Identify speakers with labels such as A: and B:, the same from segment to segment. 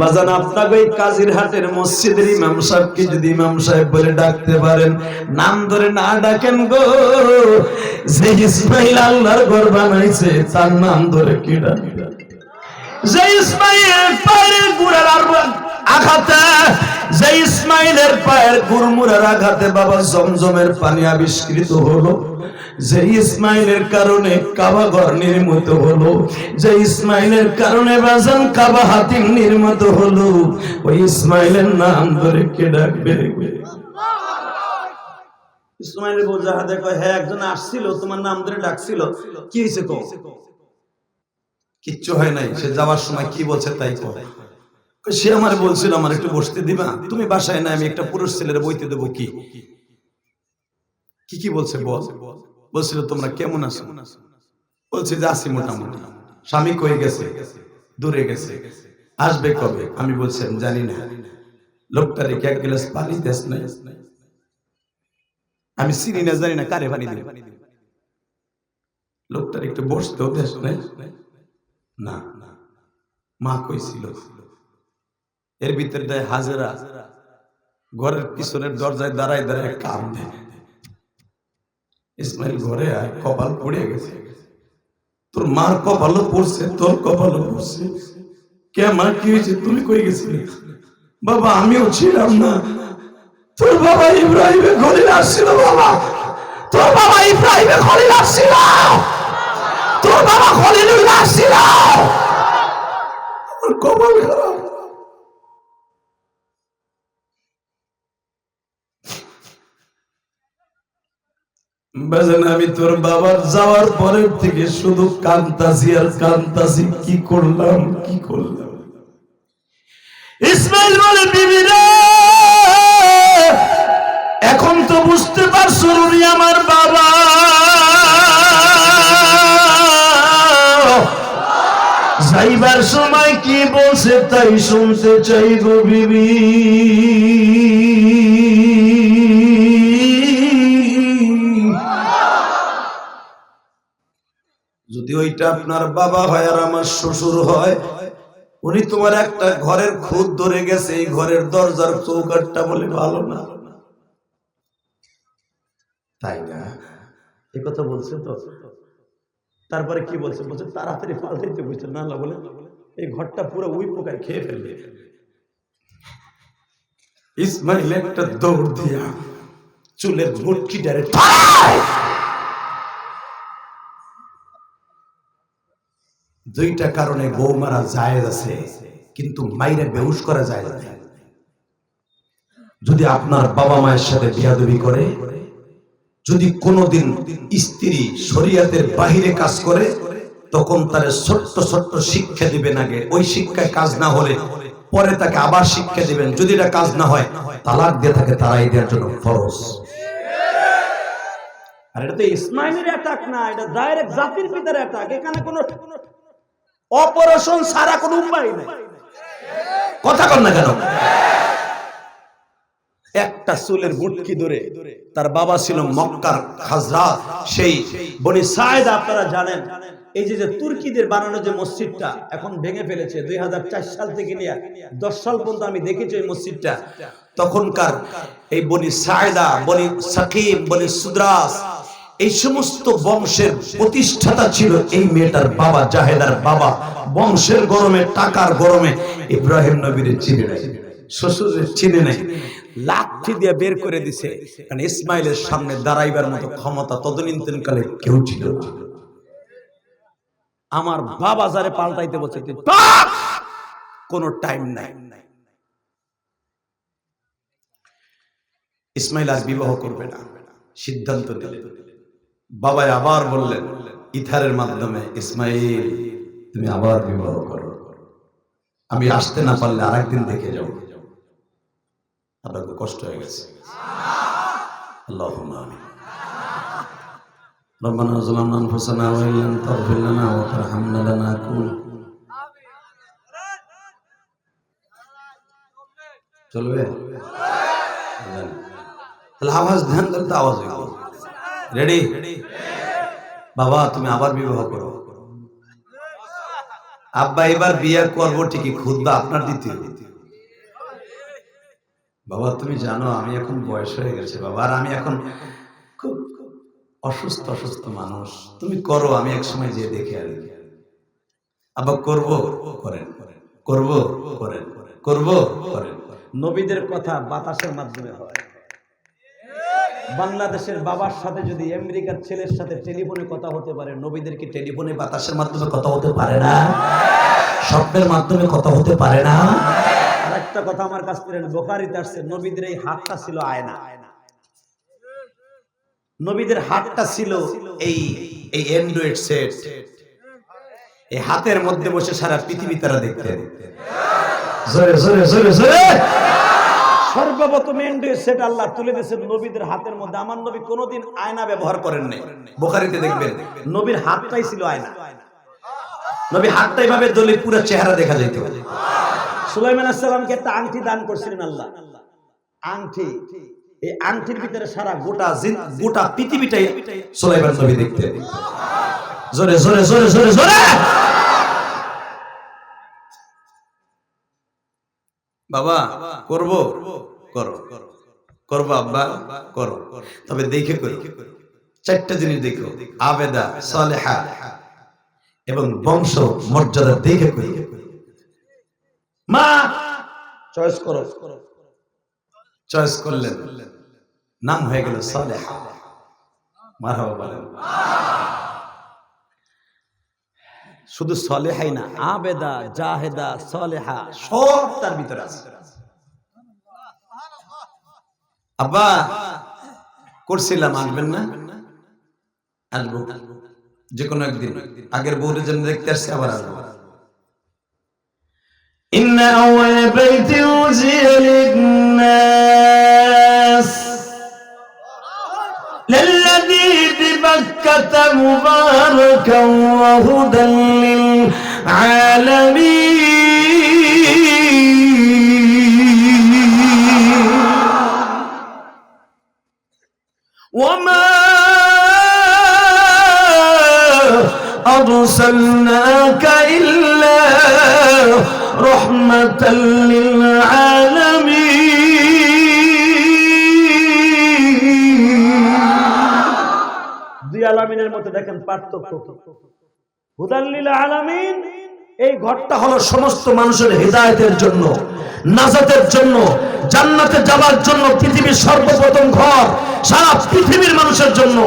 A: বাজান আপনাকে এই কাজিরহাটের মসজিদের ইমাম সাহেবকে যদি ইমাম সাহেব বলে ডাকতে পারেন, নাম ধরে না ডাকেন গো, যে ইসমাইল আল্লাহর ঘর বানাইছে তার নাম ধরে কি ডাকবেন? যে ইসমাইলের পায়ের গুড়ার আঘাতে, যে ইসমাইলের পায়ের গুড়মুড়ার আঘাতে বাবা জমজমের পানি আবিষ্কৃত হলো, যে ইসমাইলের কারণে কাবা ঘর নির্মিত হলো, যে ইসমাইলের কারণে বাজান কাবা হাতিম নির্মিত হলো, ওই ইসমাইলের নাম ধরে কে ডাকবে? ইসমাইলের বোঝাহাতে কয়, হ্যাঁ একজন আসছিল তোমার নাম ধরে ডাকছিল, কি হয়েছে কো? কিচ্ছু হয় নাই। সে যাওয়ার সময় কি বলছে তাই কো। সে আমার বলছিল আমার একটু বসতে দিবা, তুমি বাসায় না, আমি একটা পুরুষ ছেলের বইতে দেবো। কি কি কি বলছে বল? বলছিল তোমরা কেমন আছো? বলছে যে আছি মোটামুটি। স্বামী কই গেছে? দূরে গেছে। আসবে কবে? আমি বলছিলাম জানি না। লোকটা রেখে এক গ্লাস পানি দেস নাই, আমি চিনি না জানি না কারে পানি দিবে। লোকটার একটু বসতেও দেশ নাই না। মা কইছিল। এর ভিতরে দেয় হাজেরা ঘরের পিছনের দরজায় দাঁড়ায় দাঁড়ায় কাম দেয়। ইসমাইল ঘরে আয়, কপাল পড়ে গেছে। তোর মার কপালও পড়ছে, তোর কপালও পড়ছে। কে মা কি হয়েছে? তুমি কই গেছিলে? বাবা আমিও ছিলাম না। তোর বাবা ইব্রাহিমে খলিল আসছিল। বাবা তোর বাবা ইব্রাহিমে খলিল আসছিল। তোর বাবা খলিলুল্লাহ আসছিল। আমার কপাল খারাপ। বাজান আমি তোর বাবার যাওয়ার পরের থেকে শুধু কান্তাসি আর কান্তাসি। কি করলাম কি করলাম? ইসমাইল বলে, বিবি রে এখন তো বুঝতে পারছো উনি আমার বাবা। যাইবার সময় কি বলছে তাই শুনতে চাই গো বিবি। যদি ওইটা আপনার বাবা হয় আর আমার শ্বশুর হয়, উনি তোমার একটা ঘরের খুদ ধরে গেছে, এই ঘরের দরজার চৌকাঠটা বলে ভালো না, তাই না? এই কথা বলছে তো। তারপরে কি বলছে? বলছে তাড়াতাড়ি পাল্টাইতে বলছে না বলে এই ঘরটা পুরো উই পোকায় খেয়ে ফেলবে। ইসমাইল একটা দৌড় দিয়া চুলের মুটকি ডারে দুইটা কারণে বউ মারা জায়েজ আছে, কিন্তু মাইরে বেহুশ করা যায় না। যদি আপনার বাবা মায়ের সাথে বিয়াদবি করে, যদি কোনোদিন স্ত্রী শরীয়তের বাহিরে কাজ করে, তখন তার ছোট্ট ছোট্ট শিক্ষা দিবেন আগে। ওই শিক্ষায় কাজ না হলে পরে তাকে আবার শিক্ষা দিবেন। যদি এটা কাজ না হয় তালাক দিয়ে থাকে তারাই দেওয়ার জন্য ফরজ। আর এটা তো ইসমাইলের অ্যাটাক না, এটা ডাইরেক্ট জাতির পিতার অ্যাটাক। এখানে কোনো অপারেশন ছাড়া কোনো উপায় নেই। কথা কন না কেন? একটা চুলের মুটকি ধরে, তার বাবা ছিল মক্কার খাজরা, সেই বনি সাইদ। আপনারা জানেন এই যে তুর্কিদের বানানো যে মসজিদটা এখন ভেঙে ফেলেছে 2004 সাল থেকে নিয়ে 10 সাল পর্যন্ত আমি দেখেছি ওই মসজিদটা। তখনকার এই বনি সাইদা, বনি সাকিব, বনি সুদ্রাস, এই সমস্ত বংশের প্রতিষ্ঠাতা ছিল এই মেয়েটার বাবা, জাহেদার বাবা। বংশের গরমে, টাকার গরমে ইব্রাহিম নবীর চিনে নাই, শ্বশুরের চিনে নাই, লাঠি দিয়ে বের করে দিছে। কারণ ইসমাইলের সামনে দাঁড়াইবার মতো ক্ষমতা তদনীন্তনকালে কেউ ছিল না। আমার বাবা যারে পাল্টাইতে বলছে কোনো টাইম নাই। ইসমাইল আর বিবাহ করবে না সিদ্ধান্ত নিলেন। বাবা আবার বললেন ইথারের মাধ্যমে, ইসমাইল তুমি আবার বিবাহ করো, আমি আসতে না পারলে আরেকদিন দেখে যাও। আপনার তো কষ্ট হয়ে গেছে। আল্লাহুম্মা আমিন। রব্বানা যালামনা আনফুসানা ওয়া ইল্লাম তাগফির লানা ওয়া তারহামনা লানাকুন। চলবে? তাহলে আওয়াজ ধ্যান দিলে তো আওয়াজ হইব। রেডি? বাবা তুমি আবার বিবাহ করো। আব্বা এবার বিয়ে করব ঠিকই, খুতবা আপনার দিতে হবে। বাবা তুমি জানো আমি এখন বয়স হয়ে গেছে বাবা, আর আমি এখন খুব অসুস্থ অসুস্থ মানুষ, তুমি করো, আমি এক সময় যেয়ে দেখে আনি। আবার করব করেন, করব করেন, করব করেন। নবীদের কথা বাতাসের মাধ্যমে হয়। বাংলাদেশের বাবার সাথে যদি আমেরিকার ছেলের সাথে টেলিফোনে কথা হতে পারে, নবীদের কি টেলিফোনে বাতাসের মাধ্যমে কথা হতে পারে না? স্বপ্নের মাধ্যমে কথা হতে পারে না? আর একটা কথা আমার কাছ থেকে বুখারীতে আসছে, নবীদের এই হাতটা ছিল আয়না। নবীদের হাতটা ছিল এই অ্যান্ড্রয়েড সেট। এই হাতের মধ্যে বসে সারা পৃথিবী তারা দেখতেন। জোরে জোরে জোরে জোরে। সর্বপ্রথম অ্যান্ড্রয়েড সেট আল্লাহ তুলে দিয়েছেন নবীদের হাতের মধ্যে। আমার নবী কোনোদিন আয়না ব্যবহার করেন নাই। বুখারীতে দেখবেন নবীর হাতটাই ছিল আয়না। নবী হাতটা এভাবে দলে পুরো চেহারা দেখা যেত। সুলাইমান আলাইহিস সালামকে একটা আংটি দান করছিলেন আল্লাহ, আংটি। এই আংটির ভিতরে সারা গোটা পৃথিবীটাই সুলাইমান নবী দেখতেন। জোরে জোরে জোরে জোরে জোরে। বাবা করব, করো, করবো আব্বা করো, তবে দেখে করো। চারটা জিনিস দেখো, আবেদা, সালেহা এবং বংশ মর্যাদা দেখে করো। মা চয়েস করো, চয়েস করলেন, নাম হয়ে গেল সালেহা। মারহাবা বলেন। শুধু সালেহাই না, আবেদা, জাহেদা, সালেহা সব তার ভিতরে আছে। আব্বা করছিলাম, আসবেন না? আসবো যে কোনো একদিন। আগের বউরের জন্য দেখতে আসছে, আবার আসবো। ইন্না আউয়াল বাইতি উযিয়া লিন-নাস লাল্লাযী বিবাক্কাতা মুবারাকান ওয়া হুদাল লিল-আলামিন ওয়া মা আরসালনাকা ইল্লা রাহমাতাল লিল-আলামিন। দুই আলামিনের মধ্যে দেখেন পার্থক্য। হুদাল লিল-আলামিন, এই ঘরটা হলো সমস্ত মানুষের হিদায়াতের জন্য, নাজাতের জন্য, জান্নাতে যাওয়ার জন্য পৃথিবীর সর্বপ্রথম ঘর সারা পৃথিবীর মানুষের জন্য।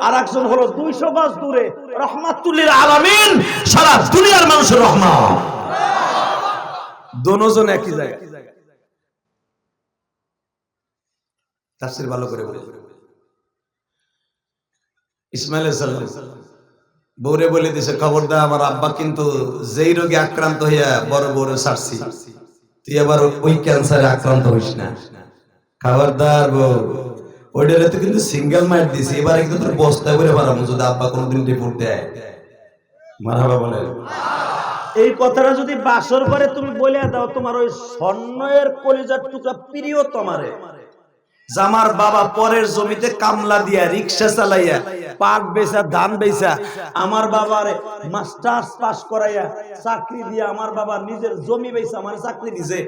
A: আর একজন হলো 200 গজ দূরে রাহমাতুল লিল আলামিন, সারা দুনিয়ার মানুষের রহমত। দুজন একই জায়গায়। তাফসীর ভালো করে বলে। ইসমাঈল আলাইহিস সালাম বউরে বলে দিয়েছে, খবরদার আমার আব্বা কিন্তু যেই রোগে আক্রান্ত হইয়া বড় বড় ছাড়ছি, তুই আবার ওই ক্যান্সারে আক্রান্ত হইস না। খবরদার বউ, ওইটারে তো কিন্তু সিঙ্গেল মাইট দিছি, এবারে কিন্তু তোর বস্তা করে পারাবো যদি আব্বা কোনোদিন রিপোর্ট দেয়। মারহাবা বলে। এই কথাটা যদি বাসর করে তুমি বলে দাও, তোমার ওই স্বর্ণের কলিজার টুকরা প্রিয় তোমারে, জামার বাবা পরের জমিতে কামলা দিয়া রিকশা চালাইয়া পাট বেচা ধান বেচা আমার বাবারে মাস্টার্স পাস করাইয়া চাকরি দিয়া আমার বাবা নিজের জমি বেচা আমার চাকরি দিছে।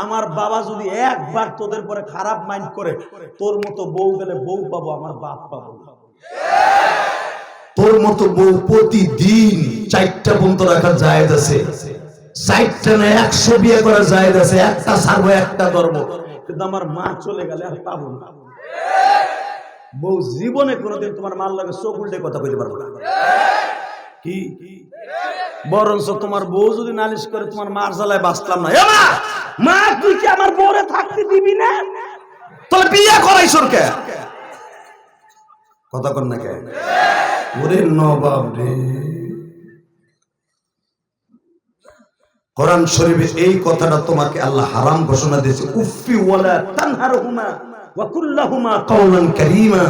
A: আমার বাবা যদি একবার তোদের পরে খারাপ মাইন্ড করে, তোর মতো বউ গেলে বউ পাবো, আমার বাপ পাবো। তোর মতো বউ প্রতিদিন 4টা পর্যন্ত রাখা জায়েজ আছে, 4টা না 100 বিয়ে করা জায়েজ আছে, একটা ছাড়বো একটা ধর্ম। কিন্তু আমার মা চলে গেলে আর পাবো না। বউ জীবনে কোনোদিন তোমার মার লাগে চোখ উল্টে কথা কইতে পারবো না। কি বরঞ্চ তোমার বউ যদি নালিশ করে তোমার মার জ্বালায় বাঁচলাম না, মা তুই কি আমার বউরে থাকতে দিবি না? তাহলে বিয়ে করাইছ কে? কথা কর না কে? ওরে নবাব রে। কোরআন শরীফে এই কথাটা তোমাকে আল্লাহ হারাম ঘোষণা দিয়েছে, উফি ওয়ালা তানহারহুমা ওয়া কুল্লাহুমা কাওলান কারীমা।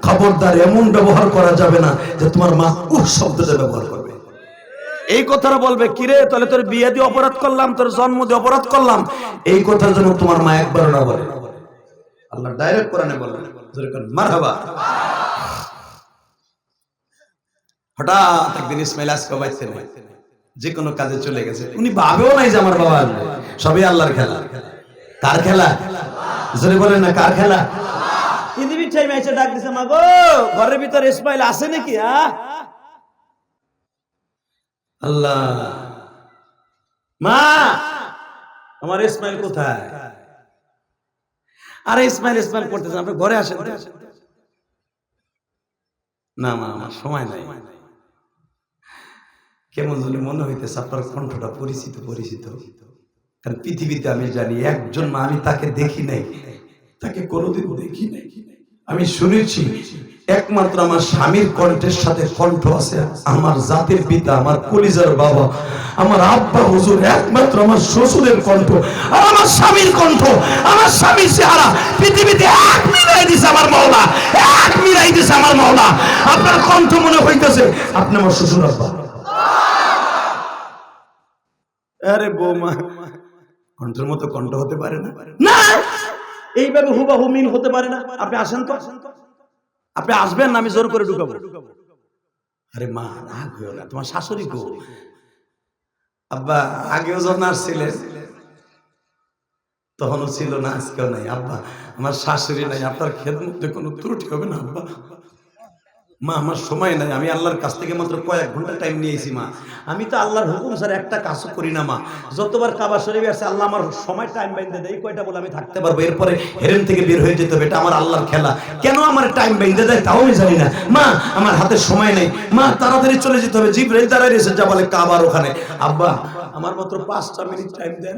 A: খবরদার এমন ব্যবহার করা যাবে না যে তোমার মা উফ শব্দটা ব্যবহার করবে। এই কথাটা বলবে, কিরে তাহলে তোর বিয়ে দিয়ে অপরাধ করলাম, তোর জন্ম দিয়ে অপরাধ করলাম, এই কথার জন্য তোমার মা একবার না বলে। আল্লাহ ডাইরেক্ট কোরআনে বলেন, জোরে করেন মারহাবা। হঠাৎ একদিন ইসমাঈল আজকে বাইতে নেই, যে কোনো কাজে চলে গেছে, উনি ভাবেও নাই যে আমার বাবা আসবে। সবই আল্লাহর খেলা। কার খেলা? জোরে বলেন না, কার খেলা? পৃথিবীর টাইম এসে ডাক দিছে, মা গো ঘরের ভিতরে ইসমাইল আছে নাকি? আল্লাহ, মা আমার ইসমাইল কোথায়? আরে ইসমাইল ইসমাইল করতেছেন, আপনি ঘরে আসেন। না মা আমার সময় নাই। কেমন জানি মনে হইতেছে আপনার কণ্ঠটা পরিচিত পরিচিত। কারণ পৃথিবীতে আমি জানি একজন মা, আমি তাকে দেখি নাই, তাকে কোনোদিন দেখি নাই। আমি শুনেছি একমাত্র আমার স্বামীর কণ্ঠের সাথে কণ্ঠ আছে আমার জাতির পিতা, আমার কলিজার বাবা, আমার আব্বা হুজুর, একমাত্র আমার শ্বশুরের কণ্ঠ আর আমার স্বামীর কণ্ঠ, আমার স্বামীর চেহারা পৃথিবীতে এক মিলাই দিছে আমার মাওলা, এক মিলাই দিছে আমার মাওলা। আপনার কণ্ঠ মনে হইতেছে আপনি আমার শ্বশুর আব্বা। আরে বৌমা, কণ্ঠের মতো কণ্ঠ হতে পারে না, না এইভাবে হুবাহু মিল হতে পারে না। আপনি আসেন তো, আপনি আসবেন না, আমি জোর করে ঢুকাবো। আরে মা রাগ হইও না, তোমার শাশুড়ি গো। আব্বা আগেও যখন আসছিলেন তখনও ছিল না, আজকেও নাই। আব্বা আমার শাশুড়ি নাই, আপনার খেদমতে কোনো ত্রুটি হবে না আব্বা। মা আমার সময় নাই, আমি আল্লাহর কাছ থেকে মাত্র কয়েক ঘন্টা টাইম নিয়েছি মা। আমি তো আল্লাহর হুকুম ছাড়া একটা কাজও করি না মা। যতবার কাবা শরীফে আছে আল্লাহ আমার সময় টাইম বাইন্ধে দেয়, কয়টা বলে আমি থাকতে পারবো, এরপরে হেরেম থেকে বের হয়ে যেতে হবে। এটা আমার আল্লাহর খেলা। কেন আমার টাইম বাইন্ধে দেয় তাও আমি জানি না মা। আমার হাতে সময় নেই মা, তাড়াতাড়ি চলে যেতে হবে। জিবরাইল দাঁড়ায় রয়েছে যা বলে কাবার ওখানে। আব্বা আমার মাত্র 5টা মিনিট টাইম দেন।